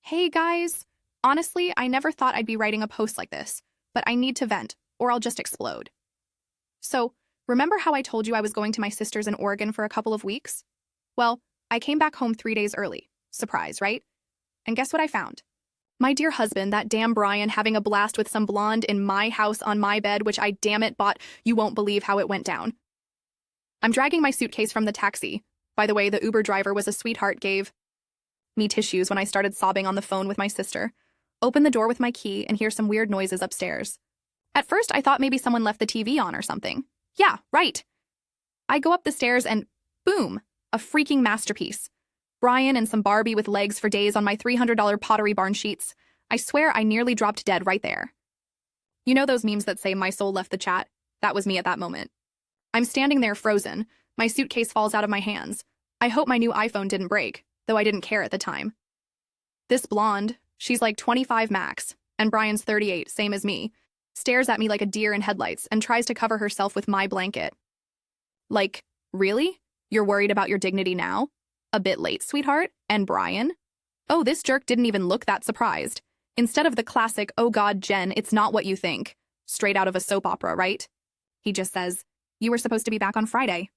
Hey guys! Honestly, I never thought I'd be writing a post like this, but I need to vent, or I'll just explode. So, remember how I told you I was going to my sister's in Oregon for a couple of weeks? Well, I came back home 3 days early. Surprise, right? And guess what I found? My dear husband, that damn Brian, having a blast with some blonde in my house on my bed, which I damn it bought. You won't believe how it went down. I'm dragging my suitcase from the taxi. By the way, the Uber driver was a sweetheart, gave me tissues when I started sobbing on the phone with my sister. Open the door with my key and hear some weird noises upstairs. At first, I thought maybe someone left the TV on or something. Yeah, right. I go up the stairs and boom, a freaking masterpiece. Brian and some Barbie with legs for days on my $300 Pottery Barn sheets. I swear I nearly dropped dead right there. You know those memes that say my soul left the chat? That was me at that moment. I'm standing there frozen. My suitcase falls out of my hands. I hope my new iPhone didn't break, though I didn't care at the time. This blonde, she's like 25 max, and Brian's 38, same as me, stares at me like a deer in headlights and tries to cover herself with my blanket. Like, really? You're worried about your dignity now? A bit late, sweetheart? And Brian? Oh, this jerk didn't even look that surprised. Instead of the classic, oh God, Jen, it's not what you think, straight out of a soap opera, right? He just says, you were supposed to be back on Friday.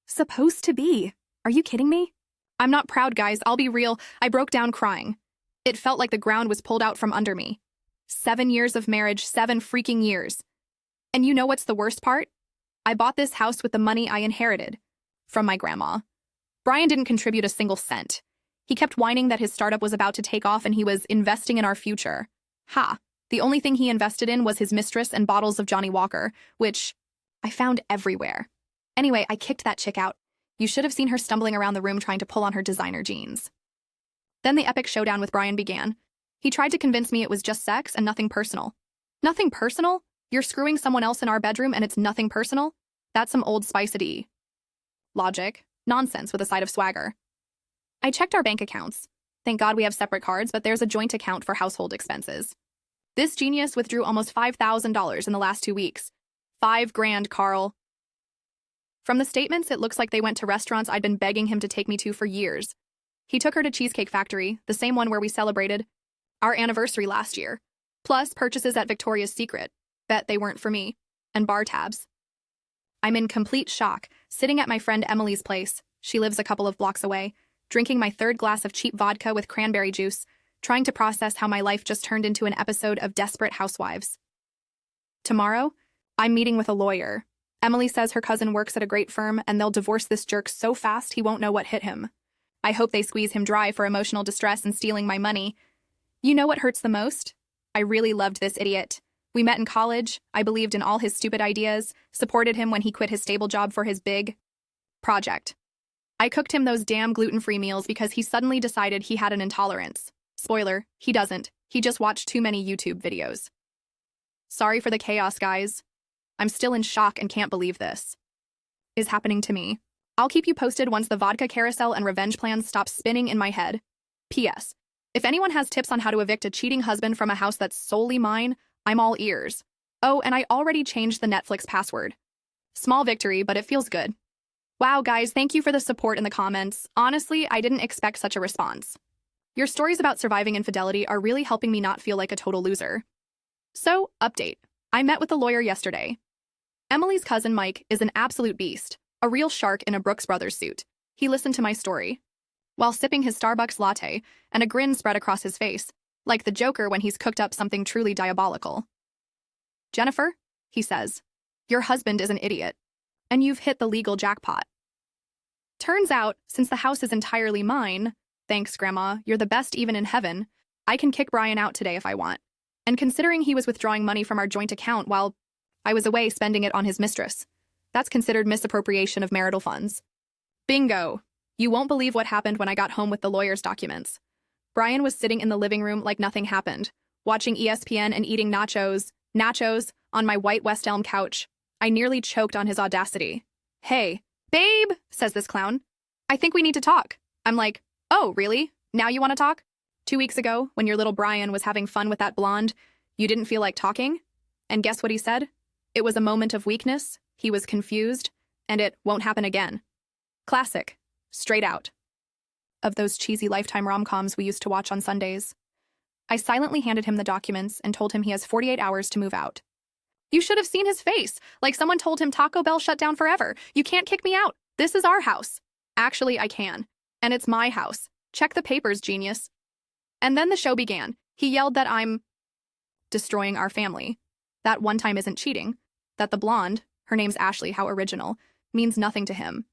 Supposed to be? Are you kidding me? I'm not proud, guys. I'll be real. I broke down crying. It felt like the ground was pulled out from under me. 7 years of marriage, 7 freaking years. And you know what's the worst part? I bought this house with the money I inherited from my grandma. Brian didn't contribute a single cent. He kept whining that his startup was about to take off and he was investing in our future. Ha! The only thing he invested in was his mistress and bottles of Johnny Walker, which I found everywhere. Anyway, I kicked that chick out. You should have seen her stumbling around the room trying to pull on her designer jeans. Then the epic showdown with Brian began. He tried to convince me it was just sex and nothing personal. Nothing personal? You're screwing someone else in our bedroom and it's nothing personal? That's some Old Spice-y logic. Nonsense with a side of swagger. I checked our bank accounts. Thank God we have separate cards, but there's a joint account for household expenses. This genius withdrew almost $5,000 in the last 2 weeks. $5,000, Carl. From the statements, it looks like they went to restaurants I'd been begging him to take me to for years. He took her to Cheesecake Factory, the same one where we celebrated our anniversary last year, plus purchases at Victoria's Secret. Bet they weren't for me. And bar tabs. I'm in complete shock, sitting at my friend Emily's place. She lives a couple of blocks away, drinking my 3rd glass of cheap vodka with cranberry juice, trying to process how my life just turned into an episode of Desperate Housewives. Tomorrow, I'm meeting with a lawyer. Emily says her cousin works at a great firm and they'll divorce this jerk so fast he won't know what hit him. I hope they squeeze him dry for emotional distress and stealing my money. You know what hurts the most? I really loved this idiot. We met in college, I believed in all his stupid ideas, supported him when he quit his stable job for his big project. I cooked him those damn gluten-free meals because he suddenly decided he had an intolerance. Spoiler, he doesn't. He just watched too many YouTube videos. Sorry for the chaos, guys. I'm still in shock and can't believe this is happening to me. I'll keep you posted once the vodka carousel and revenge plans stop spinning in my head. P.S. If anyone has tips on how to evict a cheating husband from a house that's solely mine, I'm all ears. Oh, and I already changed the Netflix password. Small victory, but it feels good. Wow, guys, thank you for the support in the comments. Honestly, I didn't expect such a response. Your stories about surviving infidelity are really helping me not feel like a total loser. So, update. I met with the lawyer yesterday. Emily's cousin Mike is an absolute beast, a real shark in a Brooks Brothers suit. He listened to my story while sipping his Starbucks latte, and a grin spread across his face, like the Joker when he's cooked up something truly diabolical. Jennifer, he says, your husband is an idiot, and you've hit the legal jackpot. Turns out, since the house is entirely mine, thanks, Grandma, you're the best even in heaven, I can kick Brian out today if I want. And considering he was withdrawing money from our joint account while I was away spending it on his mistress, that's considered misappropriation of marital funds. Bingo! You won't believe what happened when I got home with the lawyer's documents. Brian was sitting in the living room like nothing happened, watching ESPN and eating nachos on my white West Elm couch. I nearly choked on his audacity. Hey, babe, says this clown. I think we need to talk. I'm like, oh, really? Now you want to talk? 2 weeks ago, when your little Brian was having fun with that blonde, you didn't feel like talking? And guess what he said? It was a moment of weakness, he was confused, and it won't happen again. Classic. Straight out. Of those cheesy Lifetime rom-coms we used to watch on Sundays. I silently handed him the documents and told him he has 48 hours to move out. You should have seen his face, like someone told him Taco Bell shut down forever. You can't kick me out. This is our house. Actually, I can. And it's my house. Check the papers, genius. And then the show began. He yelled that I'm destroying our family. That one time isn't cheating. That the blonde, her name's Ashley, how original, means nothing to him.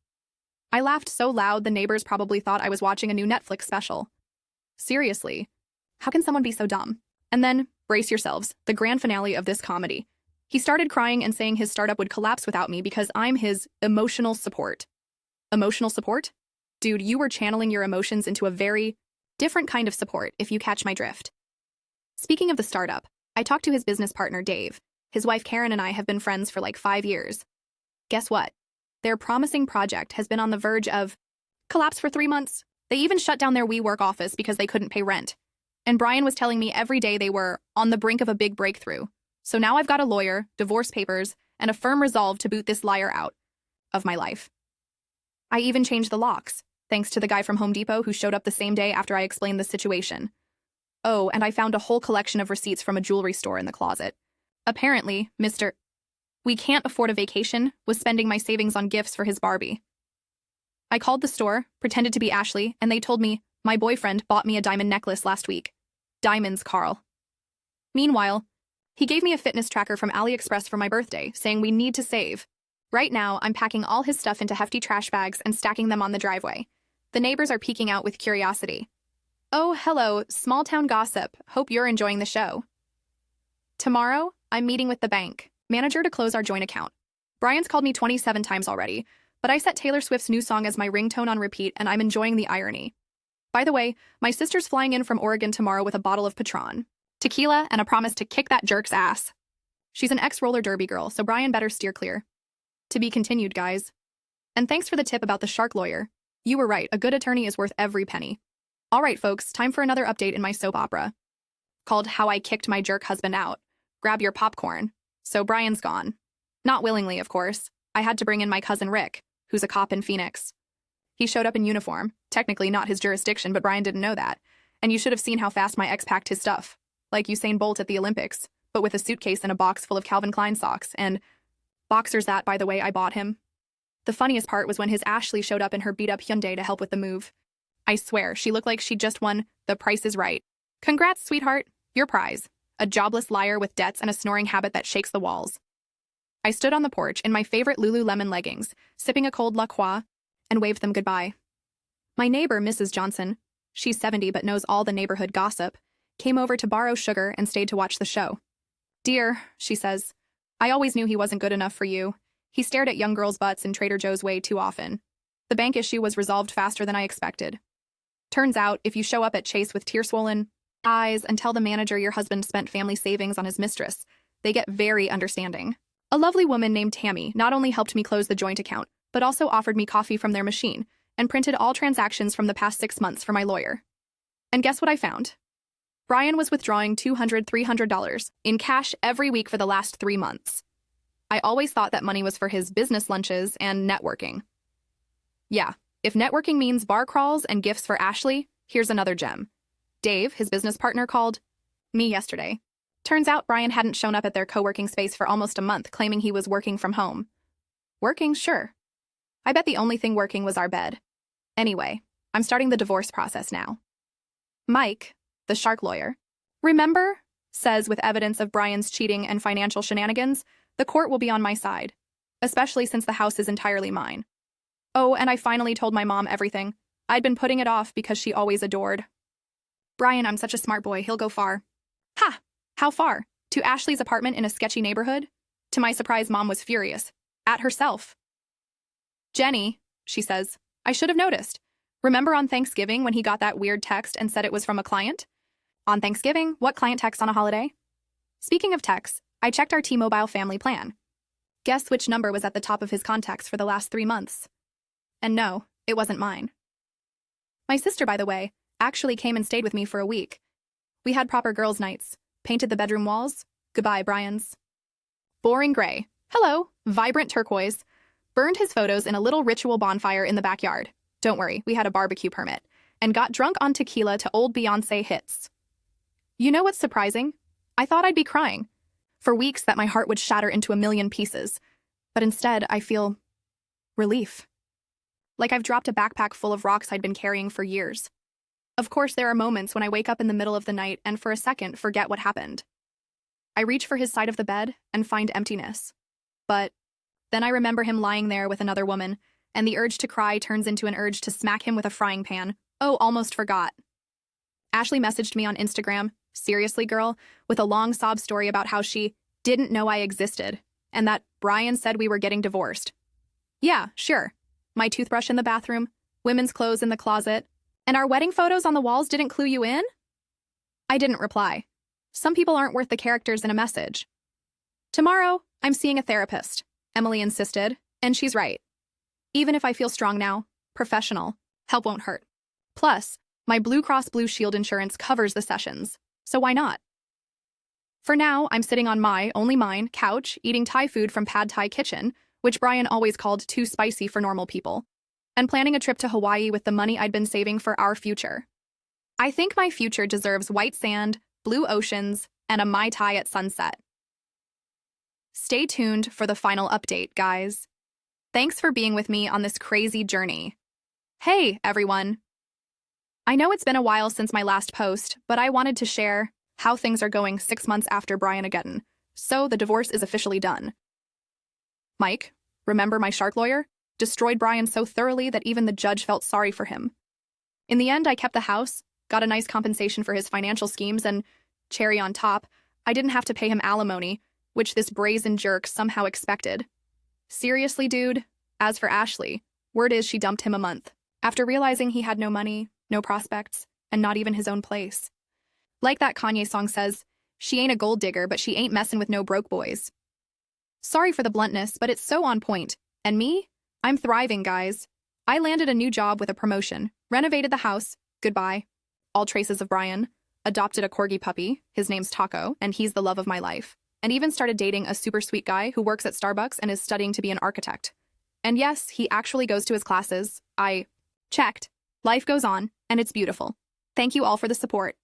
I laughed so loud the neighbors probably thought I was watching a new Netflix special. Seriously, how can someone be so dumb? And then, brace yourselves, the grand finale of this comedy. He started crying and saying his startup would collapse without me because I'm his emotional support. Emotional support? Dude, you were channeling your emotions into a very different kind of support, if you catch my drift. Speaking of the startup, I talked to his business partner, Dave. His wife, Karen, and I have been friends for like 5 years. Guess what? Their promising project has been on the verge of collapse for 3 months. They even shut down their WeWork office because they couldn't pay rent. And Brian was telling me every day they were on the brink of a big breakthrough. So now I've got a lawyer, divorce papers, and a firm resolve to boot this liar out of my life. I even changed the locks, thanks to the guy from Home Depot who showed up the same day after I explained the situation. Oh, and I found a whole collection of receipts from a jewelry store in the closet. Apparently, Mr. We can't afford a vacation was spending my savings on gifts for his Barbie. I called the store, pretended to be Ashley, and they told me my boyfriend bought me a diamond necklace last week. Diamonds, Carl. Meanwhile, he gave me a fitness tracker from AliExpress for my birthday, saying we need to save. Right now, I'm packing all his stuff into hefty trash bags and stacking them on the driveway. The neighbors are peeking out with curiosity. Oh, hello, small town gossip. Hope you're enjoying the show. Tomorrow, I'm meeting with the bank manager to close our joint account. Brian's called me 27 times already, but I set Taylor Swift's new song as my ringtone on repeat, and I'm enjoying the irony. By the way, my sister's flying in from Oregon tomorrow with a bottle of Patron, tequila, and a promise to kick that jerk's ass. She's an ex-roller derby girl, so Brian better steer clear. To be continued, guys. And thanks for the tip about the shark lawyer. You were right, a good attorney is worth every penny. All right, folks, time for another update in my soap opera, called How I Kicked My Jerk Husband Out. Grab your popcorn. So Brian's gone. Not willingly, of course. I had to bring in my cousin Rick, who's a cop in Phoenix. He showed up in uniform, technically not his jurisdiction, but Brian didn't know that. And you should have seen how fast my ex packed his stuff. Like Usain Bolt at the Olympics, but with a suitcase and a box full of Calvin Klein socks, and boxers that, by the way, I bought him. The funniest part was when his Ashley showed up in her beat-up Hyundai to help with the move. I swear, she looked like she just won The Price is Right. Congrats, sweetheart. Your prize. A jobless liar with debts and a snoring habit that shakes the walls. I stood on the porch in my favorite Lululemon leggings, sipping a cold La Croix, and waved them goodbye. My neighbor, Mrs. Johnson, she's 70 but knows all the neighborhood gossip, came over to borrow sugar and stayed to watch the show. Dear, she says, I always knew he wasn't good enough for you. He stared at young girls' butts in Trader Joe's way too often. The bank issue was resolved faster than I expected. Turns out, if you show up at Chase with tear-swollen eyes and tell the manager your husband spent family savings on his mistress, they get very understanding. A lovely woman named Tammy not only helped me close the joint account, but also offered me coffee from their machine and printed all transactions from the past 6 months for my lawyer. And guess what I found? Brian was withdrawing $200, $300 in cash every week for the last 3 months. I always thought that money was for his business lunches and networking. Yeah, if networking means bar crawls and gifts for Ashley, here's another gem. Dave, his business partner, called me yesterday. Turns out Brian hadn't shown up at their co-working space for almost a month, claiming he was working from home. Working, sure. I bet the only thing working was our bed. Anyway, I'm starting the divorce process now. Mike, the shark lawyer, remember, says with evidence of Brian's cheating and financial shenanigans, the court will be on my side, especially since the house is entirely mine. Oh, and I finally told my mom everything. I'd been putting it off because she always adored Brian. I'm such a smart boy, he'll go far. Ha! How far? To Ashley's apartment in a sketchy neighborhood? To my surprise, Mom was furious. At herself. Jenny, she says, I should have noticed. Remember on Thanksgiving when he got that weird text and said it was from a client? On Thanksgiving, what client texts on a holiday? Speaking of texts, I checked our T-Mobile family plan. Guess which number was at the top of his contacts for the last 3 months? And no, it wasn't mine. My sister, by the way, actually came and stayed with me for a week. We had proper girls' nights, painted the bedroom walls. Goodbye, Brian's. Boring gray. Hello, vibrant turquoise. Burned his photos in a little ritual bonfire in the backyard. Don't worry, we had a barbecue permit. And got drunk on tequila to old Beyoncé hits. You know what's surprising? I thought I'd be crying. For weeks that my heart would shatter into a million pieces. But instead, I feel relief. Like I've dropped a backpack full of rocks I'd been carrying for years. Of course, there are moments when I wake up in the middle of the night and for a second forget what happened. I reach for his side of the bed and find emptiness. But then I remember him lying there with another woman, and the urge to cry turns into an urge to smack him with a frying pan. Oh, almost forgot. Ashley messaged me on Instagram, seriously girl, with a long sob story about how she didn't know I existed, and that Brian said we were getting divorced. Yeah, sure. My toothbrush in the bathroom, women's clothes in the closet, and our wedding photos on the walls didn't clue you in? I didn't reply. Some people aren't worth the characters in a message. Tomorrow, I'm seeing a therapist, Emily insisted, and she's right. Even if I feel strong now, professional, help won't hurt. Plus, my Blue Cross Blue Shield insurance covers the sessions, so why not? For now, I'm sitting on my, only mine, couch, eating Thai food from Pad Thai Kitchen, which Brian always called too spicy for normal people, and planning a trip to Hawaii with the money I'd been saving for our future. I think my future deserves white sand, blue oceans, and a Mai Tai at sunset. Stay tuned for the final update, guys. Thanks for being with me on this crazy journey. Hey, everyone. I know it's been a while since my last post, but I wanted to share how things are going 6 months after Brian Ageddon, so the divorce is officially done. Mike, remember my shark lawyer? Destroyed Brian so thoroughly that even the judge felt sorry for him. In the end, I kept the house, got a nice compensation for his financial schemes, and, cherry on top, I didn't have to pay him alimony, which this brazen jerk somehow expected. Seriously, dude? As for Ashley, word is she dumped him a month, after realizing he had no money, no prospects, and not even his own place. Like that Kanye song says, she ain't a gold digger, but she ain't messing with no broke boys. Sorry for the bluntness, but it's so on point. And me? I'm thriving, guys. I landed a new job with a promotion, renovated the house, goodbye. All traces of Brian. Adopted a corgi puppy, his name's Taco, and he's the love of my life. And even started dating a super sweet guy who works at Starbucks and is studying to be an architect. And yes, he actually goes to his classes. I checked. Life goes on, and it's beautiful. Thank you all for the support.